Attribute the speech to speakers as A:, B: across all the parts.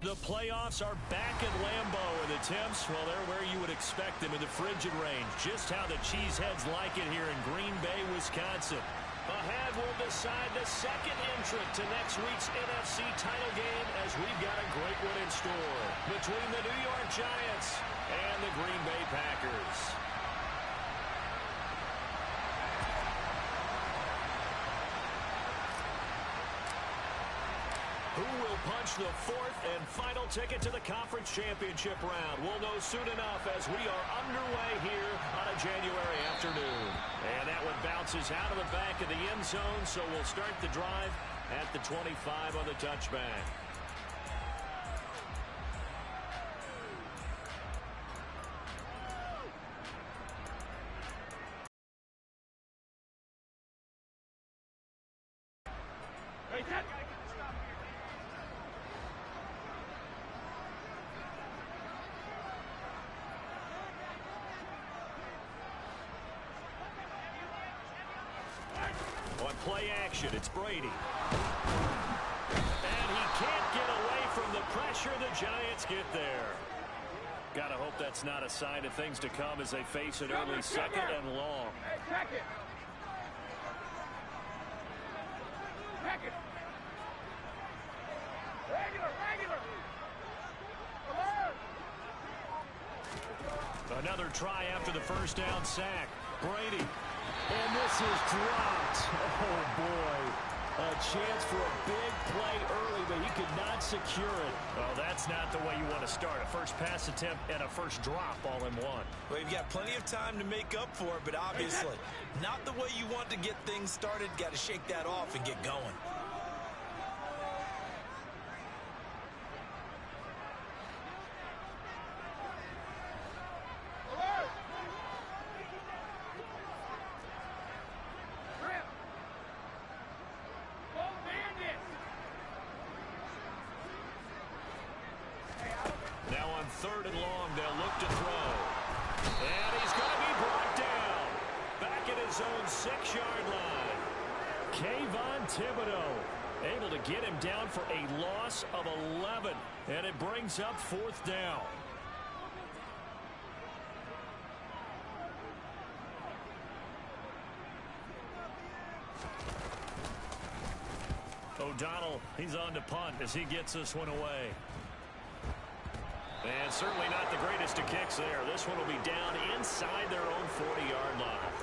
A: The playoffs are back at Lambeau, and the temps, well, they're where you would expect them in the frigid range. Just how the Cheeseheads like it here in Green Bay, Wisconsin. Ahead will decide the second entrant to next week's NFC title game, as we've got a great one in store between the New York Giants and the Green Bay Packers. Who will punch the fourth and final ticket to the conference championship round? We'll know soon enough as we are underway here on a January afternoon. And that one bounces out of the back of the end zone, so we'll start the drive at the 25 on the touchback. On play action, it's Brady. And he can't get away from the pressure. The Giants get there. Gotta hope that's not a sign of things to come as they face an early second and long. Another try after the first down sack. Brady. And this is dropped. Oh, boy. A chance for a big play early, but he could not secure it. Well, that's not the way you want to start. A first pass attempt and a first drop all in one.
B: Well, you've got plenty of time to make up for it, but obviously not the way you want to get things started. Got to shake that off and get going.
A: Third and long, they'll look to throw. And he's going to be brought down. Back at his own 6-yard line. Kayvon Thibodeaux able to get him down for a loss of 11. And it brings up fourth down. O'Donnell, he's on to punt as he gets this one away. And certainly not the greatest of kicks there. This one will be down inside their own 40-yard line.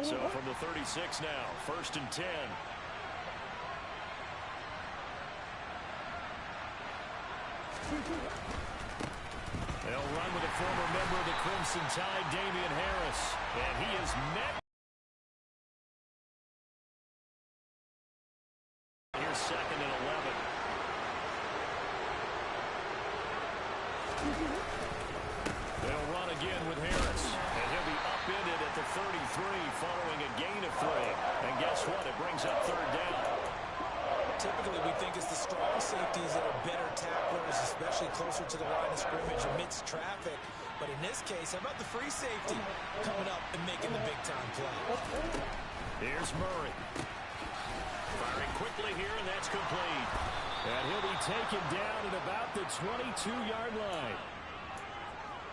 A: So from the 36 now, first and 10. They'll run with a former member of the Crimson Tide, Damian Harris. And he is met. Here's second and 11. They'll run again with Harris. And he'll be upended at the 33 following a gain of 3. And guess what? It brings up third down.
B: Typically, we think it's the strong safeties that are better tacklers, especially closer to the line of scrimmage amidst traffic. But in this case, how about the free safety coming up and making the big-time play?
A: Here's Murray. Firing quickly here, and that's complete. And he'll be taken down at about the 22-yard line.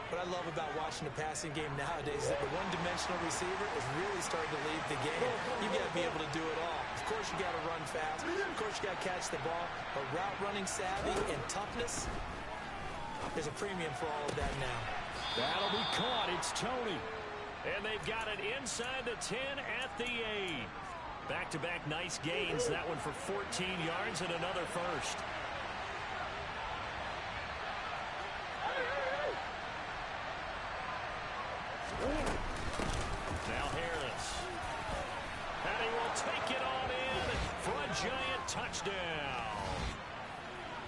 B: What I love about watching the passing game nowadays is that the one-dimensional receiver is really starting to lead the game. You got to be able to do it all. Of course, you got to run fast. Of course, you got to catch the ball. But route running savvy and toughness, there's a premium for all of that now.
A: That'll be caught. It's Tony. And they've got it inside the 10 at the 8. Back-to-back nice gains. That one for 14 yards and another first. Now Harris. And he will take it on in for a Giant touchdown.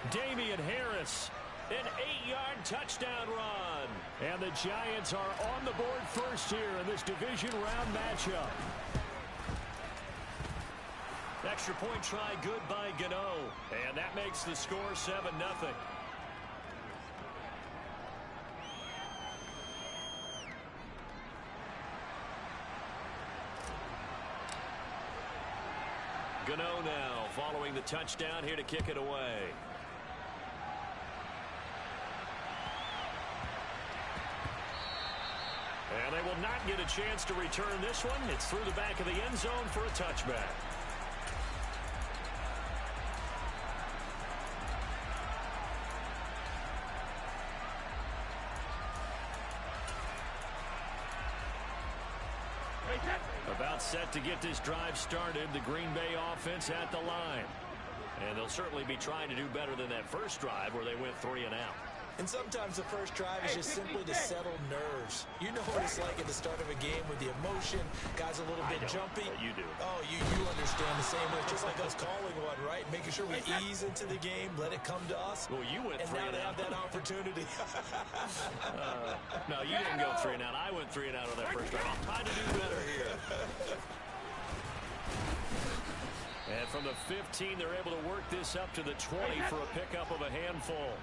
A: Damian Harris, an 8-yard touchdown run. And the Giants are on the board first here in this division round matchup. Extra point try good by Gano. And that makes the score 7-0. following the touchdown here to kick it away. And they will not get a chance to return this one. It's through the back of the end zone for a touchback. About set to get this drive started, the Green Bay offense at the line. And they'll certainly be trying to do better than that first drive where they went 3 and out.
B: And sometimes the first drive is just simply to settle nerves. You know what it's like at the start of a game with the emotion. Guys a little bit jumpy.
A: But you do.
B: Oh, you understand the same way. Just like us calling one, right? Making sure we ease into the game, let it come to us.
A: Well, you went 3 and out.
B: And now they have that opportunity.
A: No, you didn't go 3 and out. I went 3 and out on that first drive. I'll try to do better here. And from the 15, they're able to work this up to the 20 for a pickup of a handful.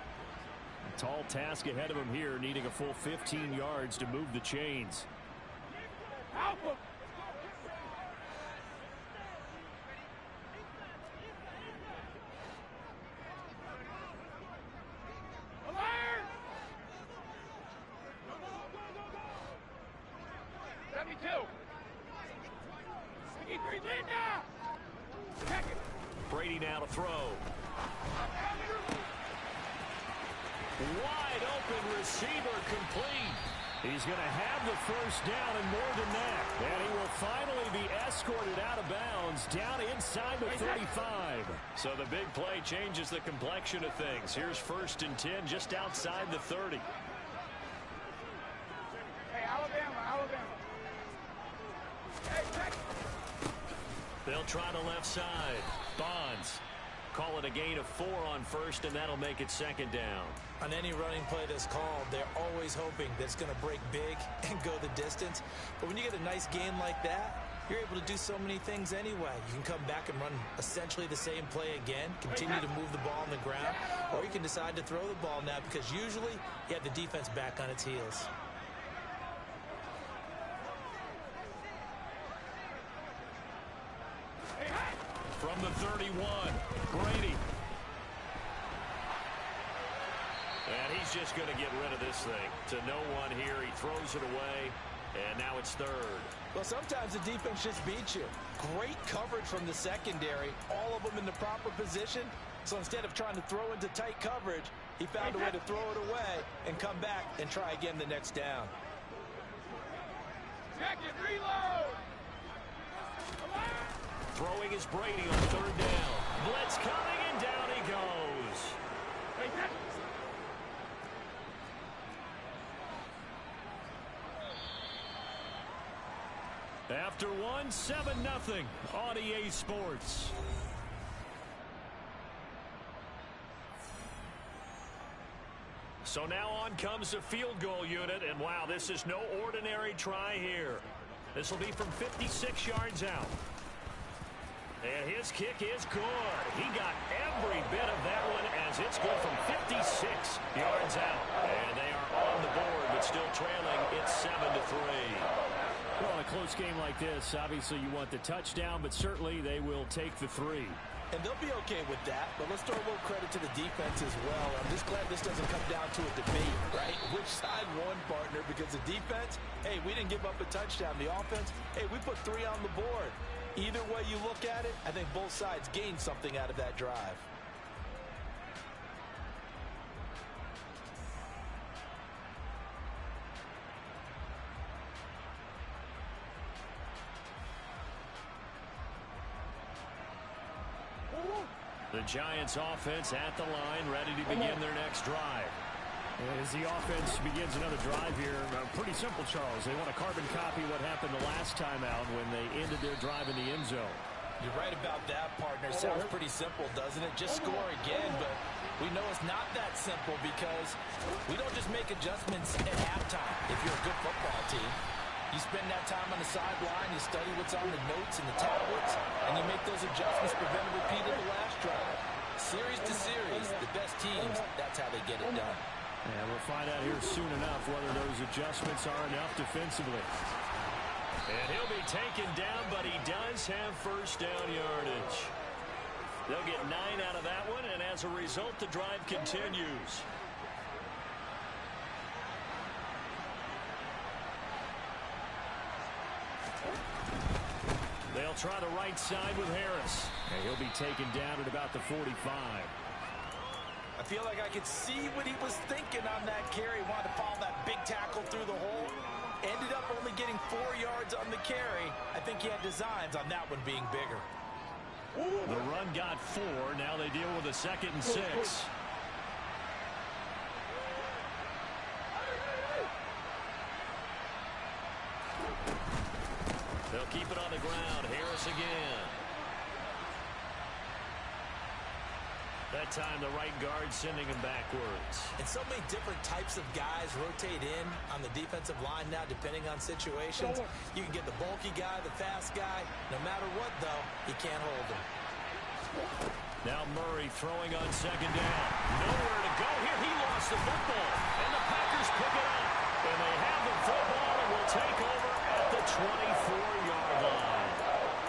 A: A tall task ahead of him here, needing a full 15 yards to move the chains. Brady now to throw. Wide open receiver complete. He's going to have the first down and more than that. And he will finally be escorted out of bounds down inside the 35. So the big play changes the complexion of things. Here's 1st and 10 just outside the 30.
C: Hey, Alabama. Hey, Texas.
A: They'll try the left side. Bonds. Call it a gain of 4 on 1st, and that'll make it 2nd down.
B: On any running play that's called, they're always hoping that it's going to break big and go the distance. But when you get a nice gain like that, you're able to do so many things anyway. You can come back and run essentially the same play again, continue to move the ball on the ground, or you can decide to throw the ball now because usually you have the defense back on its heels.
A: From the 31, Brady. And he's just going to get rid of this thing. To no one here. He throws it away, and now it's 3rd.
B: Well, sometimes the defense just beats you. Great coverage from the secondary. All of them in the proper position. So instead of trying to throw into tight coverage, he found a way to throw it away and come back and try again the next down.
C: Check it, reload.
A: Throwing is Brady on 3rd down. Blitz coming, and down he goes. After one, 7-0 on EA Sports. So now on comes the field goal unit, and wow, this is no ordinary try here. This will be from 56 yards out. And his kick is good. He got every bit of that one as it's good from 56 yards out. And they are on the board, but still trailing. It's 7-3. Well, in a close game like this, obviously you want the touchdown, but certainly they will take the 3.
B: And they'll be okay with that, but let's throw a little credit to the defense as well. I'm just glad this doesn't come down to a debate, right? Which side won, partner? Because the defense, hey, we didn't give up a touchdown. The offense, hey, we put 3 on the board. Either way you look at it, I think both sides gained something out of that drive.
A: The Giants offense at the line, ready to begin their next drive. As the offense begins another drive here, pretty simple, Charles. They want to carbon copy what happened the last time out when they ended their drive in the end zone.
B: You're right about that, partner. Sounds pretty simple, doesn't it? Just score again, but we know it's not that simple because we don't just make adjustments at halftime if you're a good football team. You spend that time on the sideline, you study what's on the notes and the tablets, and you make those adjustments, prevent a repeat of the last drive. Series to series, the best teams, that's how they get it done.
A: And we'll find out here soon enough whether those adjustments are enough defensively. And he'll be taken down, but he does have 1st down yardage. They'll get 9 out of that one, and as a result, the drive continues. They'll try the right side with Harris. And he'll be taken down at about the 45.
B: I feel like I could see what he was thinking on that carry. Wanted to follow that big tackle through the hole. Ended up only getting 4 yards on the carry. I think he had designs on that one being bigger.
A: The run got 4. Now they deal with a 2nd and 6. They'll keep it on the ground. Harris again. That time the right guard sending him backwards.
B: And so many different types of guys rotate in on the defensive line now depending on situations. You can get the bulky guy, the fast guy. No matter what, though, he can't hold him.
A: Now Murray throwing on 2nd down. Nowhere to go here. He lost the football. And the Packers pick it up. And they have the football and will take over at the 24-yard line.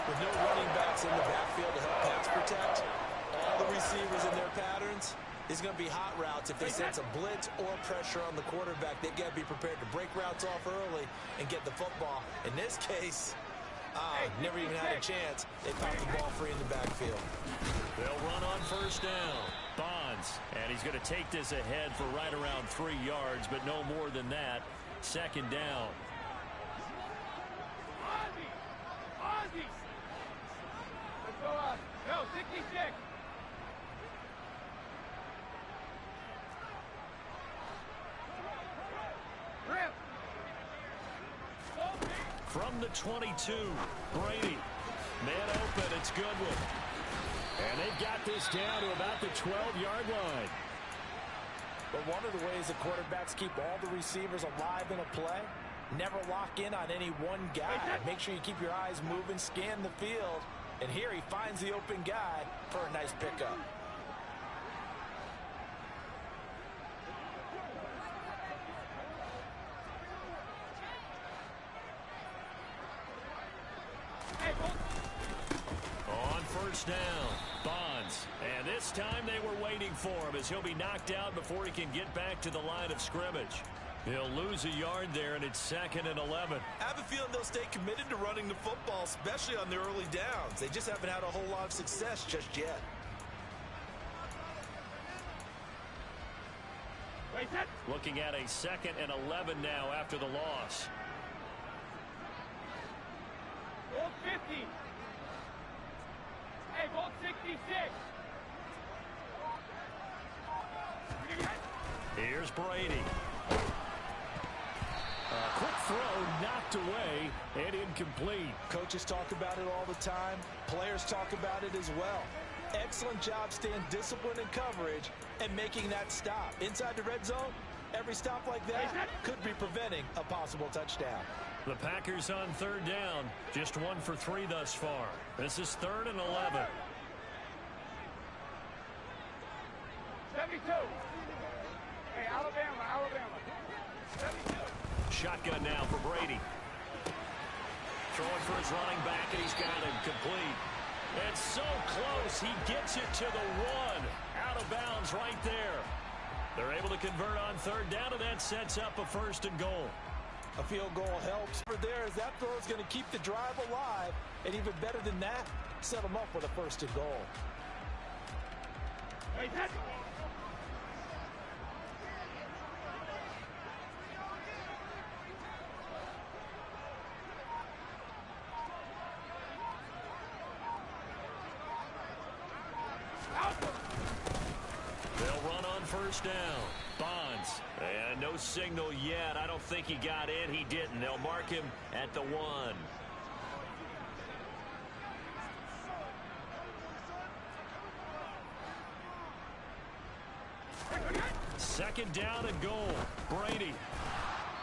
B: With no running backs in the backfield to help pass protect, all the receivers in their patterns, these are going to be hot routes. If they sense a blitz or pressure on the quarterback, they've got to be prepared to break routes off early and get the football. In this case, never even had a chance. They popped the ball free in the backfield.
A: They'll run on 1st down. Bonds, and he's going to take this ahead for right around 3 yards, but no more than that. 2nd down.
C: Ozzy! Let's go up. No, 66. Rip.
A: From the 22, Brady. Man open, it's Goodwin. And they've got this down to about the 12-yard line.
B: But one of the ways the quarterbacks keep all the receivers alive in a play, never lock in on any one guy. Make sure you keep your eyes moving, scan the field. And here he finds the open guy for a nice pickup.
A: On 1st down, Bonds. And this time they were waiting for him as he'll be knocked out before he can get back to the line of scrimmage. He'll lose a yard there, and it's 2nd and 11.
B: I have a feeling they'll stay committed to running the football, especially on the early downs. They just haven't had a whole lot of success just yet.
A: Looking at a 2nd and 11 now after the loss.
C: Goal 50. Hey, goal 66.
A: Here's Brady. A quick throw knocked away and incomplete.
B: Coaches talk about it all the time. Players talk about it as well. Excellent job staying disciplined in coverage and making that stop. Inside the red zone, every stop like that could be preventing a possible touchdown.
A: The Packers on 3rd down. Just 1 for 3 thus far. This is 3rd and 11.
C: 72. Hey, Alabama. 72.
A: Shotgun now for Brady. Throwing for his running back, and he's got him complete. And so close, he gets it to the 1. Out of bounds right there. They're able to convert on 3rd down, and that sets up a 1st and goal.
B: A field goal helps. For there, as that throw is going to keep the drive alive, and even better than that, set them up with a 1st and goal.
C: Hey, that's
A: They'll run on 1st down. Bonds. And no signal yet. I don't think he got in. He didn't. They'll mark him at the 1. 2nd down and goal. Brady.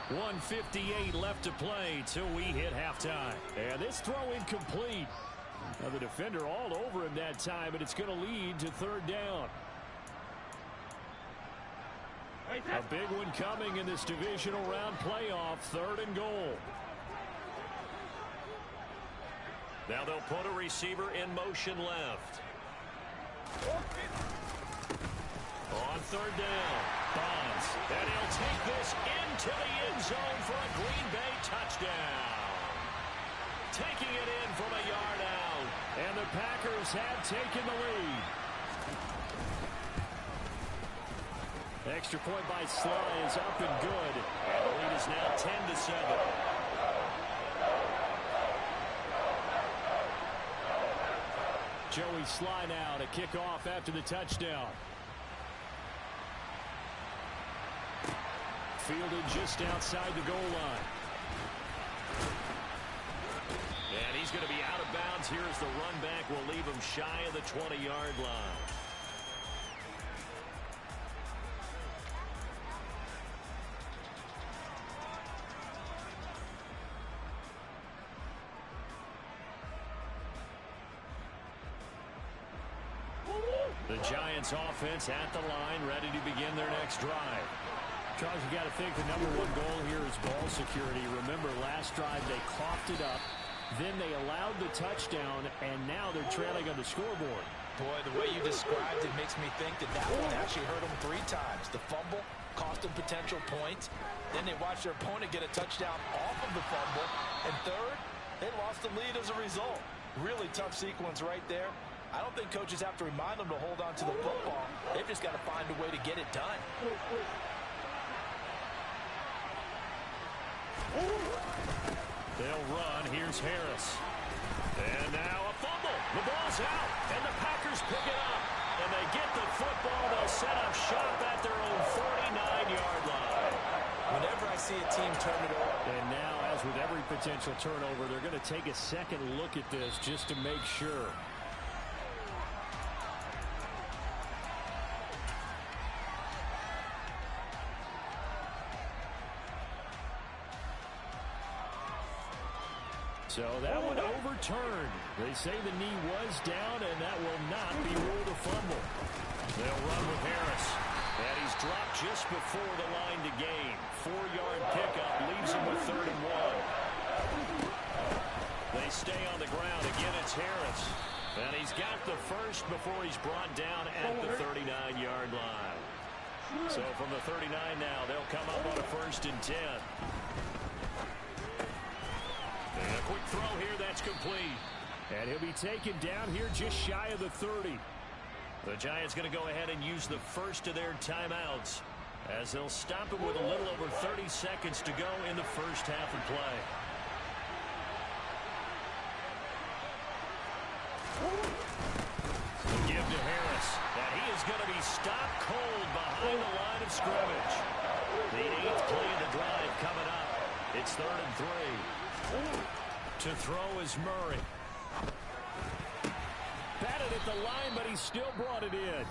A: 1:58 left to play till we hit halftime. And this throw incomplete. Now the defender all over him that time, and it's going to lead to 3rd down. A big one coming in this divisional round playoff. 3rd and goal. Now they'll put a receiver in motion left. third down. Bonds. And he'll take this into the end zone for a Green Bay touchdown. Taking it in from a yard out. And the Packers have taken the lead. Extra point by Sly is up and good. And the lead is now 10-7. Joey Sly now to kick off after the touchdown. Fielded just outside the goal line. And he's going to be out of bounds here as the run back will leave him shy of the 20-yard line. The Giants offense at the line, ready to begin their next drive. Charles, you got to think the #1 goal here is ball security. Remember, last drive they coughed it up, then they allowed the touchdown, and now they're trailing on the scoreboard.
B: Boy, the way you described it makes me think that one actually hurt them 3 times. The fumble cost them potential points. Then they watched their opponent get a touchdown off of the fumble. And third, they lost the lead as a result. Really tough sequence right there. I don't think coaches have to remind them to hold on to the football. They've just got to find a way to get it done.
A: They'll run. Here's Harris. And now a fumble. The ball's out. And the Packers pick it up. And they get the football. They'll set up shop at their own 49-yard line.
B: Whenever I see a team turn it over.
A: And now, as with every potential turnover, they're going to take a second look at this just to make sure. So that one overturned. They say the knee was down, and that will not be ruled a fumble. They'll run with Harris. And he's dropped just before the line to gain. 4-yard pickup leaves him with 3rd and 1. They stay on the ground. Again, it's Harris. And he's got the first before he's brought down at the 39-yard line. So from the 39 now, they'll come up on a 1st and 10. And a quick throw here, that's complete. And he'll be taken down here just shy of the 30. The Giants going to go ahead and use the first of their timeouts as they'll stop him with a little over 30 seconds to go in the first half of play. The give to Harris. And he is going to be stopped cold behind the line of scrimmage. The 8th play of the drive coming up. It's 3rd and 3. To throw is Murray. Batted at the line, but he still brought it in.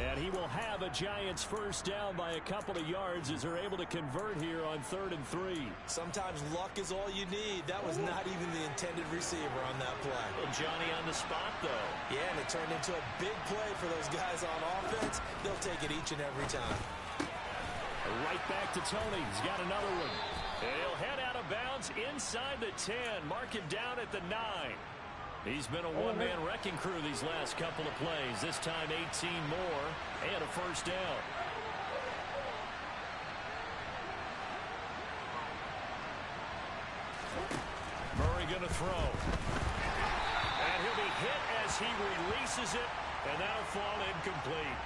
A: And he will have a Giants first down by a couple of yards as they're able to convert here on 3rd and 3.
B: Sometimes luck is all you need. That was not even the intended receiver on that play.
A: Well, Johnny on the spot, though.
B: Yeah, and it turned into a big play for those guys on offense. They'll take it each and every time.
A: Right back to Tony. He's got another one. And he'll head out of bounds inside the 10. Mark him down at the 9. He's been a one-man wrecking crew these last couple of plays. This time 18 more and a first down. Murray going to throw. And he'll be hit as he releases it, and that'll fall incomplete.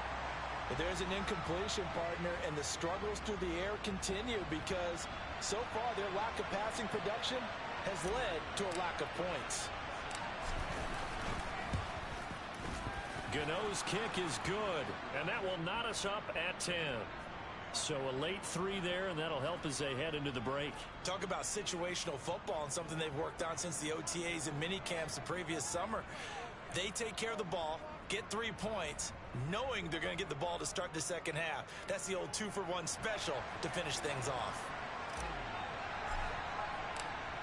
B: But there's an incompletion, partner, and the struggles through the air continue because so far their lack of passing production has led to a lack of points.
A: Gano's kick is good, and that will knot us up at 10. So a late 3 there, and that'll help as they head into the break.
B: Talk about situational football and something they've worked on since the OTAs and mini camps the previous summer. They take care of the ball, get 3 points, knowing they're going to get the ball to start the second half. That's the old 2-for-1 special to finish things off.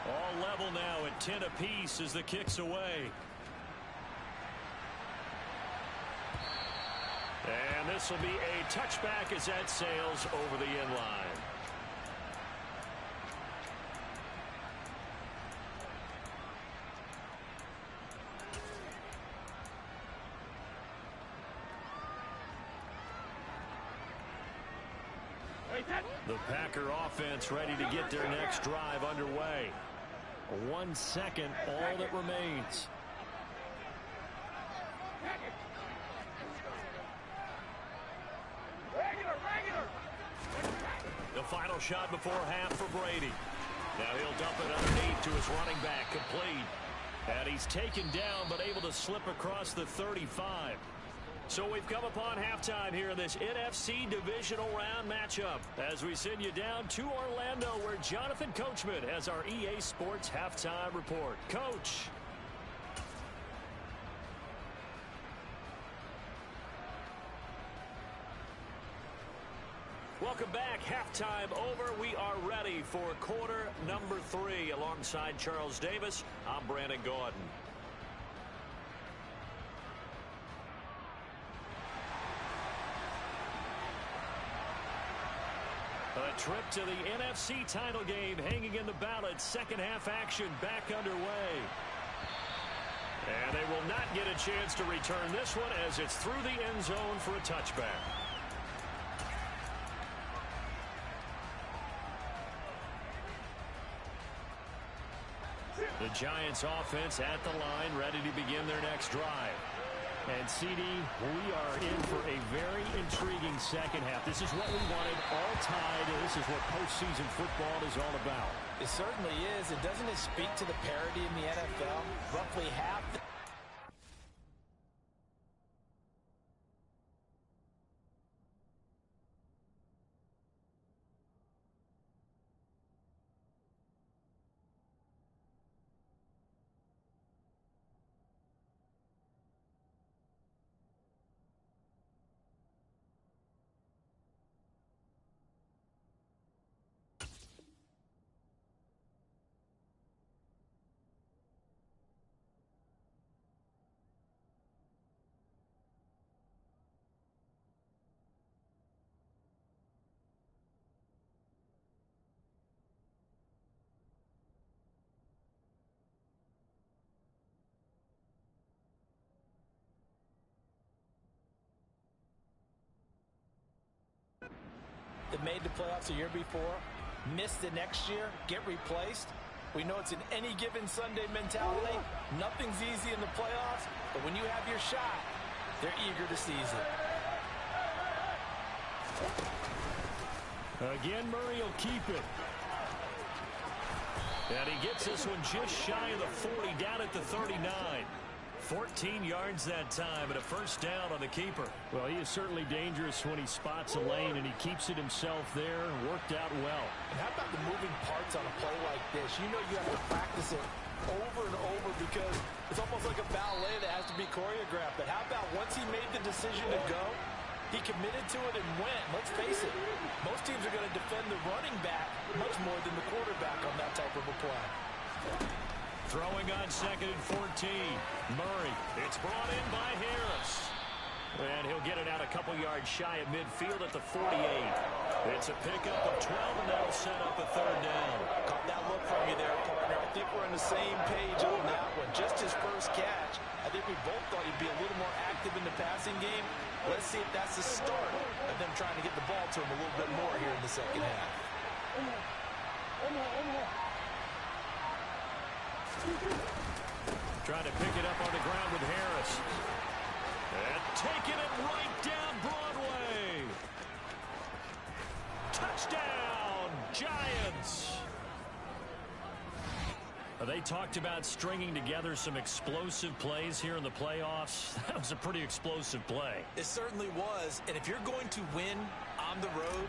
A: All level now at 10 apiece as the kick's away. And this will be a touchback as that sails over the end line. The Packer offense ready to get their next drive underway. 1 second, all that remains. The final shot before half for Brady. Now he'll dump it underneath to his running back, complete. And he's taken down, but able to slip across the 35. So we've come upon halftime here in this NFC Divisional Round matchup as we send you down to Orlando, where Jonathan Coachman has our EA Sports Halftime Report. Coach. Welcome back. Halftime over. We are ready for quarter number 3. Alongside Charles Davis, I'm Brandon Gaudin. A trip to the NFC title game hanging in the balance. Second half action back underway. And they will not get a chance to return this one as it's through the end zone for a touchback. The Giants offense at the line, ready to begin their next drive. And CD, we are in for a very intriguing second half. This is what we wanted, all tied, and this is what postseason football is all about.
B: It certainly is. And doesn't it speak to the parity in the NFL? Roughly half the that made the playoffs a year before, missed the next year, get replaced. We know it's an any given Sunday mentality. Nothing's easy in the playoffs, but when you have your shot, they're eager to seize it.
A: Again, Murray will keep it. And he gets this one just shy of the 40, down at the 39. 14 yards that time and a first down on the keeper. Well, he is certainly dangerous when he spots a lane, and he keeps it himself there and worked out well.
B: And how about the moving parts on a play like this? You know you have to practice it over and over because it's almost like a ballet that has to be choreographed. But how about once he made the decision to go, he committed to it and went. Let's face it, most teams are going to defend the running back much more than the quarterback on that type of a play.
A: Throwing on second and 14. Murray. It's brought in by Harris. And he'll get it out a couple yards shy of midfield at the 48. It's a pickup of 12, and that'll set up a third down.
B: Caught that look from you there, partner. I think we're on the same page on that one. Just his first catch. I think we both thought he'd be a little more active in the passing game. Let's see if that's the start of them trying to get the ball to him a little bit more here in the second half.
A: Trying to pick it up on the ground with Harris. And taking it right down Broadway. Touchdown, Giants. They talked about stringing together some explosive plays here in the playoffs. That was a pretty explosive play.
B: It certainly was. And if you're going to win on the road,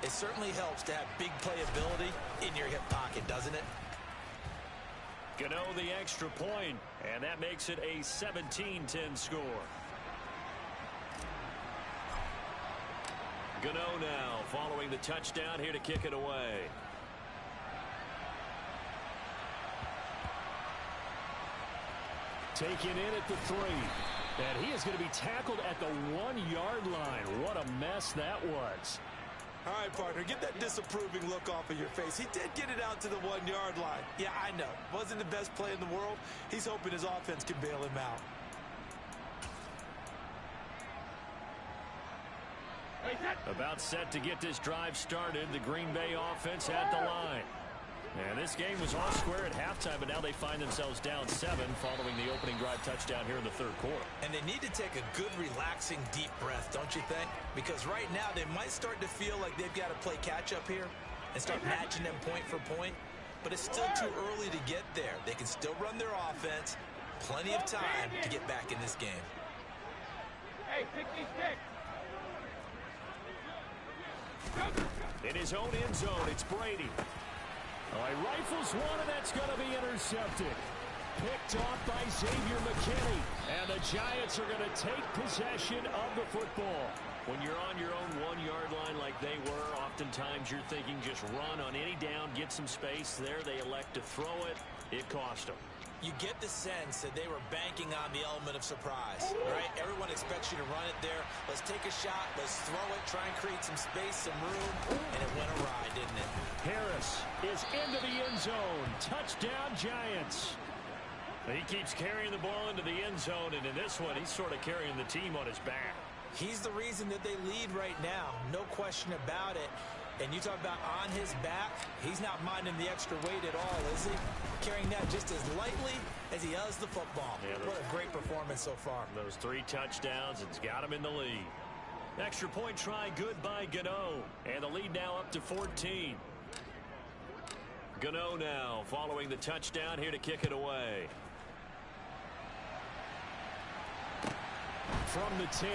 B: it certainly helps to have big playability in your hip pocket, doesn't it?
A: Gano the extra point, and that makes it a 17-10 score. Gano now following the touchdown here to kick it away. Taken in at the 3. And he is going to be tackled at the 1-yard line. What a mess that was.
B: All right, partner, get that disapproving look off of your face. He did get it out to the 1-yard line. Yeah, I know. Wasn't the best play in the world. He's hoping his offense can bail him out.
A: About set to get this drive started. The Green Bay offense at the line. And this game was all square at halftime, but now they find themselves down 7 following the opening drive touchdown here in the third quarter.
B: And they need to take a good, relaxing, deep breath, don't you think? Because right now they might start to feel like they've got to play catch-up here and start matching them point for point. But it's still too early to get there. They can still run their offense. Plenty of time to get back in this game.
C: Hey, 66.
A: In his own end zone, it's Brady. Oh, he rifles one, and that's going to be intercepted. Picked off by Xavier McKinney. And the Giants are going to take possession of the football. When you're on your own 1-yard line like they were, oftentimes you're thinking just run on any down, get some space. There they elect to throw it. It cost them.
B: You get the sense that they were banking on the element of surprise, right? Everyone expects you to run it there. Let's take a shot. Let's throw it. Try and create some space, some room. And it went awry, didn't it?
A: Harris is into the end zone. Touchdown, Giants. He keeps carrying the ball into the end zone, and in this one, he's sort of carrying the team on his back.
B: He's the reason that they lead right now. No question about it. And you talk about on his back, he's not minding the extra weight at all, is he? Carrying that just as lightly as he does the football. Yeah, what a great performance so far.
A: Those 3 touchdowns, it's got him in the lead. Extra point try, good by Gano. And the lead now up to 14. Gano now following the touchdown here to kick it away. From the 10.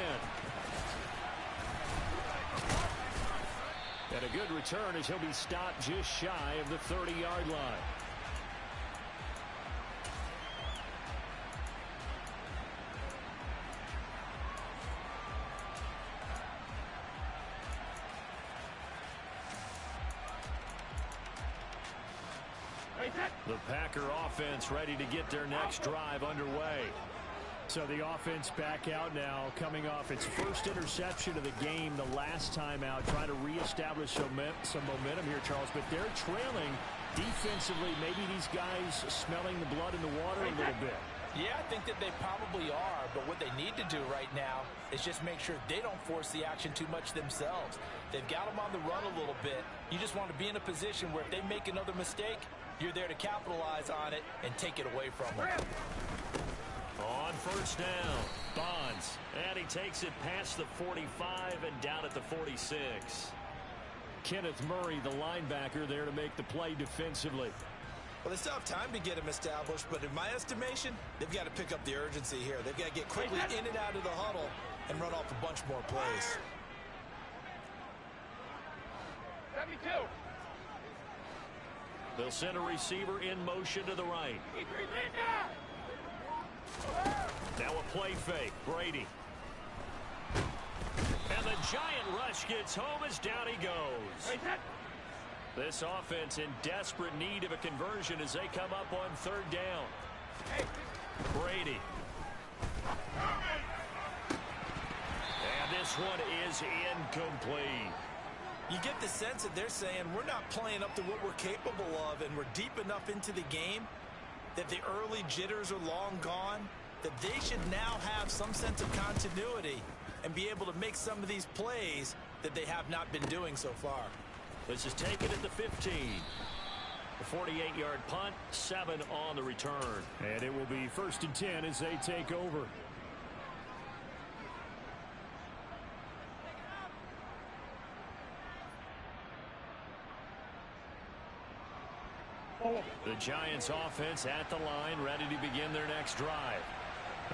A: And a good return as he'll be stopped just shy of the 30-yard line. The Packer offense ready to get their next drive underway. So the offense back out now, coming off its first interception of the game the last time out, trying to reestablish some momentum here, Charles. But they're trailing defensively. Maybe these guys smelling the blood in the water a little bit.
B: Yeah, I think that they probably are. But what they need to do right now is just make sure they don't force the action too much themselves. They've got them on the run a little bit. You just want to be in a position where if they make another mistake, you're there to capitalize on it and take it away from them.
A: On first down, Bonds. And he takes it past the 45 and down at the 46. Kenneth Murray, the linebacker, there to make the play defensively.
B: Well, they still have time to get him established, but in my estimation, they've got to pick up the urgency here. They've got to get quickly in and out of the huddle and run off a bunch more plays.
C: 72.
A: They'll send a receiver in motion to the right. Now a play fake. Brady. And the giant rush gets home as down he goes. This offense in desperate need of a conversion as they come up on third down. Brady. And this one is incomplete.
B: You get the sense that they're saying we're not playing up to what we're capable of, and we're deep enough into the game that the early jitters are long gone, that they should now have some sense of continuity and be able to make some of these plays that they have not been doing so far.
A: This is taken at the 15. The 48-yard punt, 7 on the return. And it will be 1st and 10 as they take over. The Giants offense at the line, ready to begin their next drive.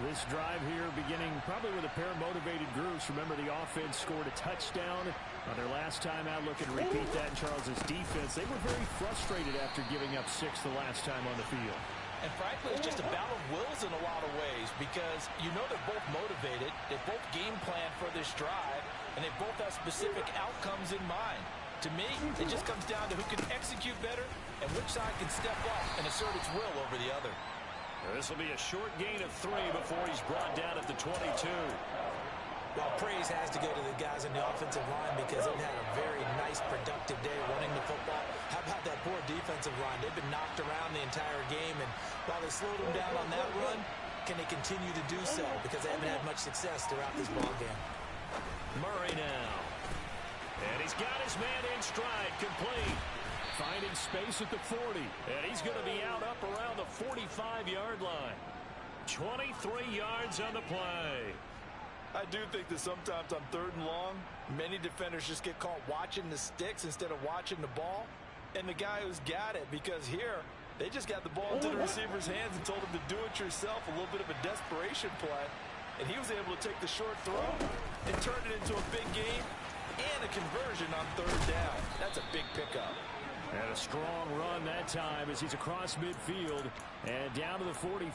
A: This drive here beginning probably with a pair of motivated groups. Remember, the offense scored a touchdown on their last time out. Looking to repeat that in Charles's defense. They were very frustrated after giving up 6 the last time on the field.
B: And frankly, it's just a battle of wills in a lot of ways, because you know they're both motivated. They both game plan for this drive, and they both have specific outcomes in mind. To me, it just comes down to who can execute better and which side can step up and assert its will over the other.
A: This will be a short gain of 3 before he's brought down at the 22.
B: Well, praise has to go to the guys on the offensive line because they've had a very nice, productive day running the football. How about that poor defensive line? They've been knocked around the entire game, and while they slowed them down on that run, can they continue to do so? Because they haven't had much success throughout this ball game.
A: Murray now. He's got his man in stride, complete. Finding space at the 40. And he's going to be out up around the 45-yard line. 23 yards on the play.
B: I do think that sometimes on 3rd and long, many defenders just get caught watching the sticks instead of watching the ball. And the guy who's got it, because here, they just got the ball into the receiver's hands and told him to do it yourself, a little bit of a desperation play. And he was able to take the short throw and turn it into a big game and a conversion on 3rd down. That's a big pickup.
A: And a strong run that time as he's across midfield and down to the 43.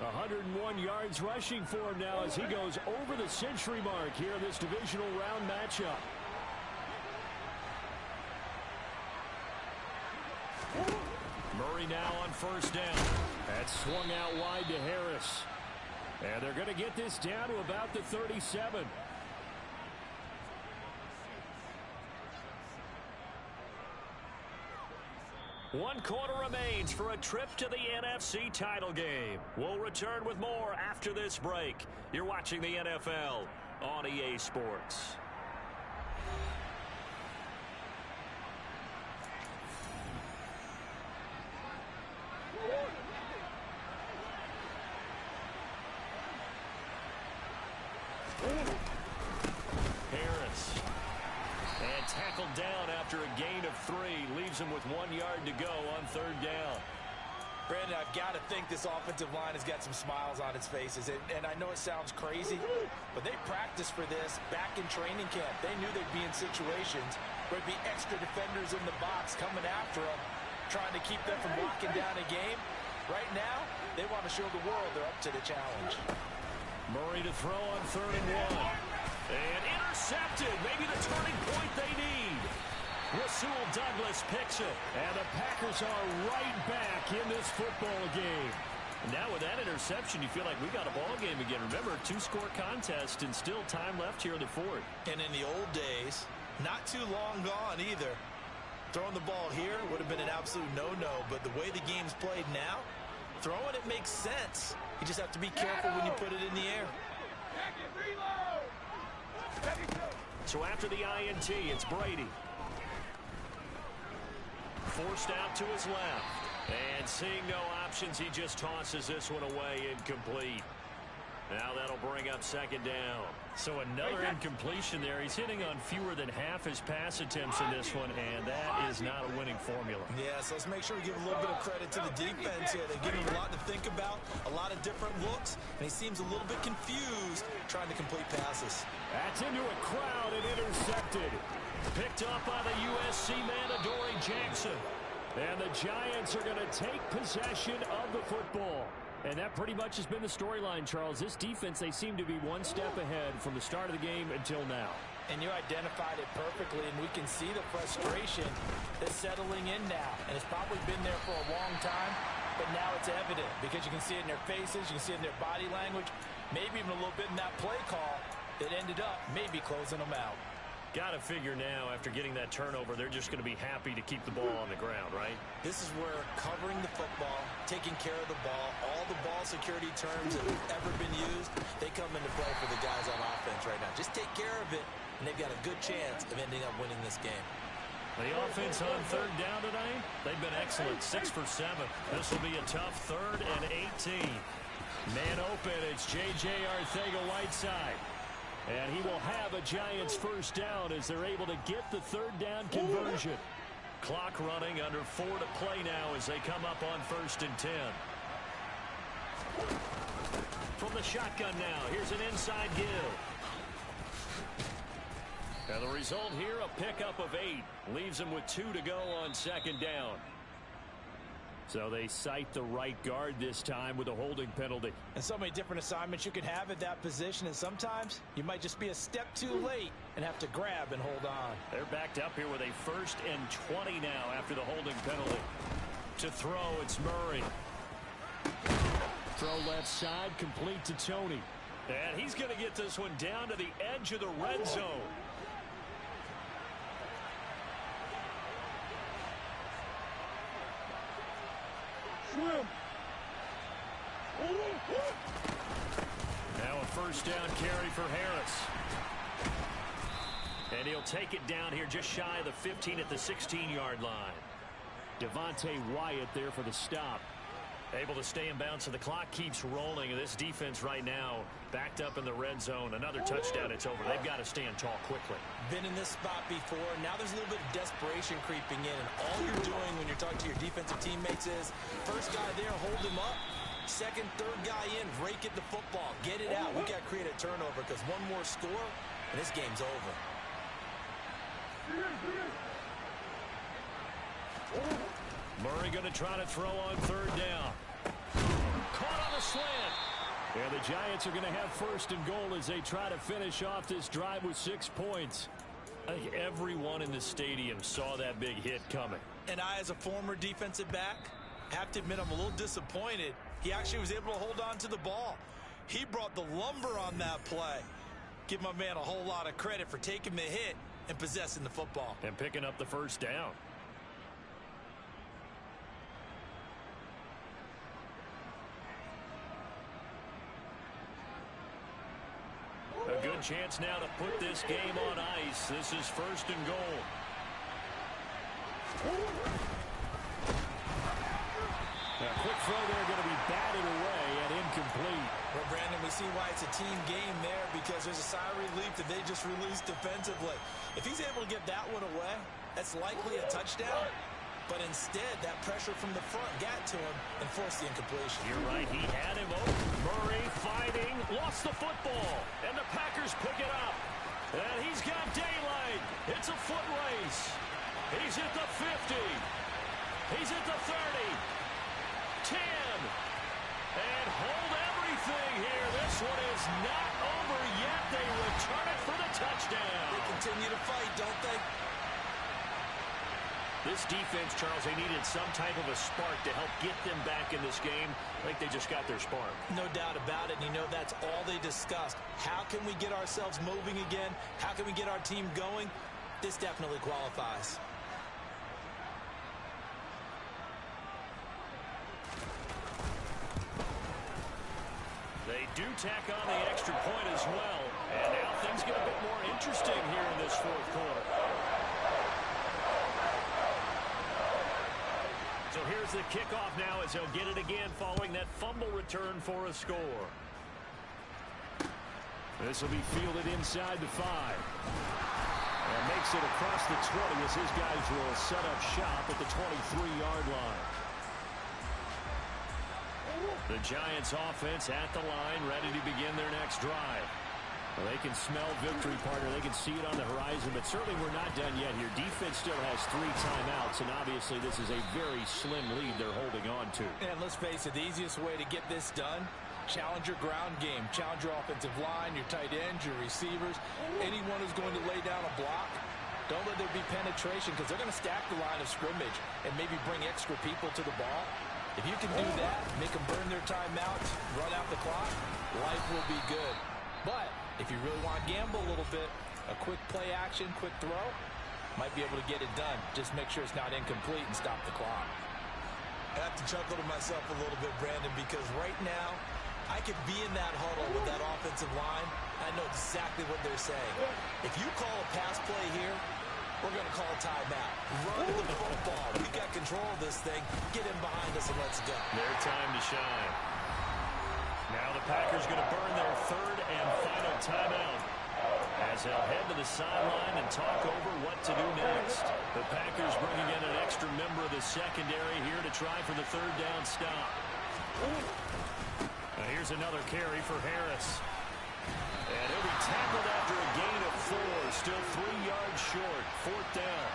A: 101 yards rushing for him now as he goes over the century mark here in this divisional round matchup. Murray now on 1st down. That's swung out wide to Harris. And they're going to get this down to about the 37. One quarter remains for a trip to the NFC title game. We'll return with more after this break. You're watching the NFL on EA Sports. Harris. And tackled down after a gain of 3. Leaves him with 1 yard to go on 3rd down.
B: Brandon, I've got to think this offensive line has got some smiles on its faces. And I know it sounds crazy, but they practiced for this back in training camp. They knew they'd be in situations where there'd be extra defenders in the box coming after them, trying to keep them from locking down a game. Right now, they want to show the world they're up to the challenge.
A: Murray to throw on 3rd and 1. And intercepted. Maybe the turning point they need. Rasul Douglas picks it. And the Packers are right back in this football game. Now with that interception, you feel like we got a ball game again. Remember, 2-score contest and still time left here in the 4th.
B: And in the old days, not too long gone either. Throwing the ball here would have been an absolute no-no. But the way the game's played now, throwing it makes sense. You just have to be careful when you put it in the air.
A: So after the INT, it's Brady. Forced out to his left. And seeing no options, he just tosses this one away, incomplete. Now that'll bring up 2nd down. So another incompletion there. He's hitting on fewer than half his pass attempts in this one, and that is not a winning formula.
B: Yeah, so let's make sure we give a little bit of credit to the defense here. They give him a lot to think about, a lot of different looks, and he seems a little bit confused trying to complete passes.
A: That's into a crowd and intercepted. Picked up by the USC man, Adoree Jackson. And the Giants are going to take possession of the football. And that pretty much has been the storyline, Charles. This defense, they seem to be one step ahead from the start of the game until now.
B: And you identified it perfectly, and we can see the frustration that's settling in now. And it's probably been there for a long time, but now it's evident because you can see it in their faces, you can see it in their body language, maybe even a little bit in that play call that ended up maybe closing them out.
A: Got to figure now, after getting that turnover, they're just going to be happy to keep the ball on the ground, right?
B: This is where covering the football, taking care of the ball, all the ball security terms that have ever been used, they come into play for the guys on offense right now. Just take care of it, and they've got a good chance of ending up winning this game.
A: The offense on 3rd down tonight, they've been excellent, 6 for 7. This will be a tough 3rd and 18. Man open, it's J.J. Arcega-Whiteside. And he will have a Giants 1st down as they're able to get the 3rd down conversion. Clock running, under 4 to play now as they come up on 1st and 10. From the shotgun now, here's an inside give. And the result here, a pickup of 8. Leaves him with 2 to go on 2nd down. So they cite the right guard this time with a holding penalty.
B: And so many different assignments you can have at that position, and sometimes you might just be a step too late and have to grab and hold on.
A: They're backed up here with a 1st and 20 now after the holding penalty. To throw, it's Murray. Throw left side, complete to Tony. And he's going to get this one down to the edge of the red zone. Now a 1st down carry for Harris. And he'll take it down here just shy of the 15 at the 16-yard line. Devontae Wyatt there for the stop. Able to stay in bounds, so the clock keeps rolling. This defense right now backed up in the red zone. Another touchdown, it's over. They've got to stand tall quickly.
B: Been in this spot before. Now there's a little bit of desperation creeping in. And all you're doing when you're talking to your defensive teammates is, first guy there, hold him up. Second, third guy in, rake at the football. Get it out. We got to create a turnover because one more score, and this game's over.
A: Murray going to try to throw on third down. Caught on the slant. And the Giants are going to have first and goal as they try to finish off this drive with 6 points. I think everyone in the stadium saw that big hit coming.
B: And I, as a former defensive back, have to admit I'm a little disappointed. He actually was able to hold on to the ball. He brought the lumber on that play. Give my man a whole lot of credit for taking the hit and possessing the football.
A: And picking up the first down. A good chance now to put this game on ice. This is first and goal. A quick throw there going to be batted away and incomplete.
B: Well, Brandon, we see why it's a team game there because there's a sigh of relief that they just released defensively. If he's able to get that one away, that's likely a touchdown. But instead, that pressure from the front got to him and forced the incompletion.
A: You're right. He had him open. Murray fighting. Lost the football. And the Packers pick it up. And he's got daylight. It's a foot race. He's at the 50. He's at the 30. 10. And hold everything here. This one is not over yet. They return it for the touchdown.
B: They continue to fight, don't they?
A: This defense, Charles, they needed some type of a spark to help get them back in this game. I think they just got their spark.
B: No doubt about it. And you know that's all they discussed. How can we get ourselves moving again? How can we get our team going? This definitely qualifies.
A: They do tack on the extra point as well. And now things get a bit more interesting here in this fourth quarter. So here's the kickoff now as he'll get it again following that fumble return for a score. This will be fielded inside the 5. And makes it across the 20 as his guys will set up shop at the 23-yard line. The Giants offense at the line, ready to begin their next drive. Well, they can smell victory, partner. They can see it on the horizon, but certainly we're not done yet here. Defense still has 3 timeouts, and obviously this is a very slim lead they're holding on to.
B: And let's face it, the easiest way to get this done, challenge your ground game. Challenge your offensive line, your tight ends, your receivers, anyone who's going to lay down a block. Don't let there be penetration because they're going to stack the line of scrimmage and maybe bring extra people to the ball. If you can do that, make them burn their timeouts, run out the clock, life will be good. But if you really want to gamble a little bit, a quick play action, quick throw, might be able to get it done. Just make sure it's not incomplete and stop the clock. I have to chuckle to myself a little bit, Brandon, because right now I could be in that huddle with that offensive line. I know exactly what they're saying. If you call a pass play here, we're going to call a timeout. Run the football. We got control of this thing. Get in behind us and let's go.
A: Their time to shine. Now the Packers going to burn their third and final timeout as they'll head to the sideline and talk over what to do next. The Packers bringing in an extra member of the secondary here to try for the third down stop. Now here's another carry for Harris. And he'll be tackled after a gain of 4. Still 3 yards short. Fourth down.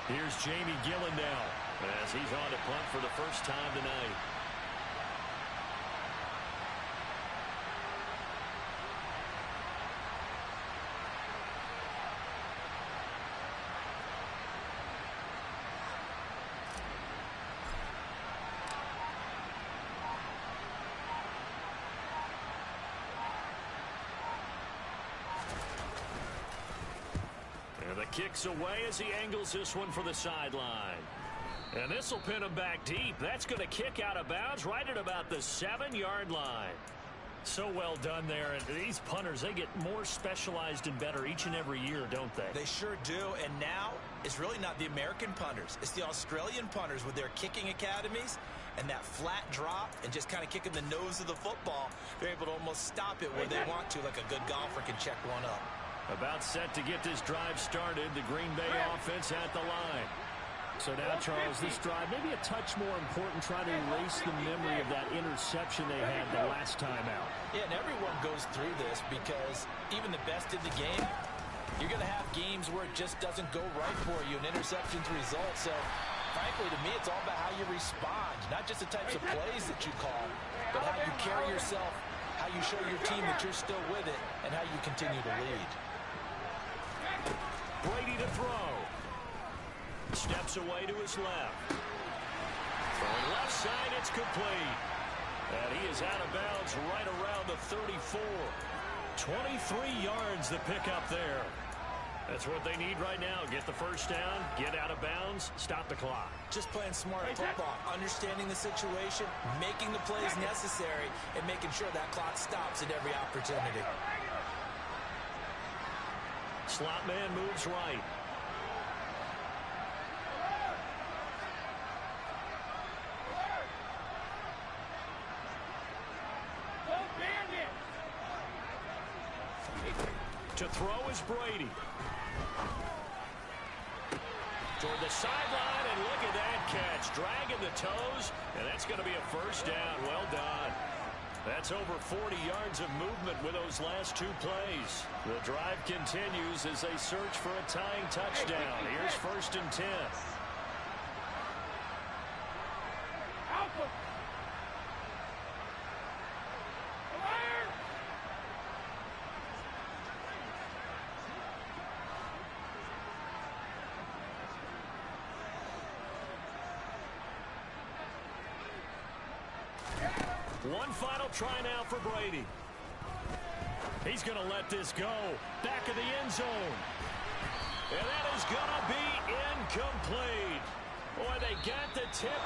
A: Here's Jamie Gillen as he's on to punt for the first time tonight. Kicks away as he angles this one for the sideline. And this will pin him back deep. That's going to kick out of bounds right at about the 7-yard line. So well done there. And these punters, they get more specialized and better each and every year, don't they?
B: They sure do. And now it's really not the American punters. It's the Australian punters with their kicking academies and that flat drop and just kind of kicking the nose of the football. They're able to almost stop it where they want to, like a good golfer can check one up.
A: About set to get this drive started. The Green Bay offense at the line. So now, Charles, this drive maybe a touch more important, trying to erase the memory of that interception they had the last time out.
B: Yeah, and everyone goes through this because even the best in the game, you're going to have games where it just doesn't go right for you, and interceptions result. So, frankly, to me, it's all about how you respond, not just the types of plays that you call, but how you carry yourself, how you show your team that you're still with it, and how you continue to lead.
A: Brady to throw. Steps away to his left. Throwing left side, it's complete. And he is out of bounds right around the 34. 23 yards the pickup there. That's what they need right now. Get the first down, get out of bounds, stop the clock.
B: Just playing smart football, understanding the situation, making the plays necessary, and making sure that clock stops at every opportunity.
A: Slot man moves right. To throw is Brady. Toward the sideline, and look at that catch. Dragging the toes, and that's going to be a first down. Well done. That's over 40 yards of movement with those last two plays. The drive continues as they search for a tying touchdown. Here's 1st and 10. One final try now for Brady. He's going to let this go. Back of the end zone. And that is going to be incomplete. Boy, they got the tip.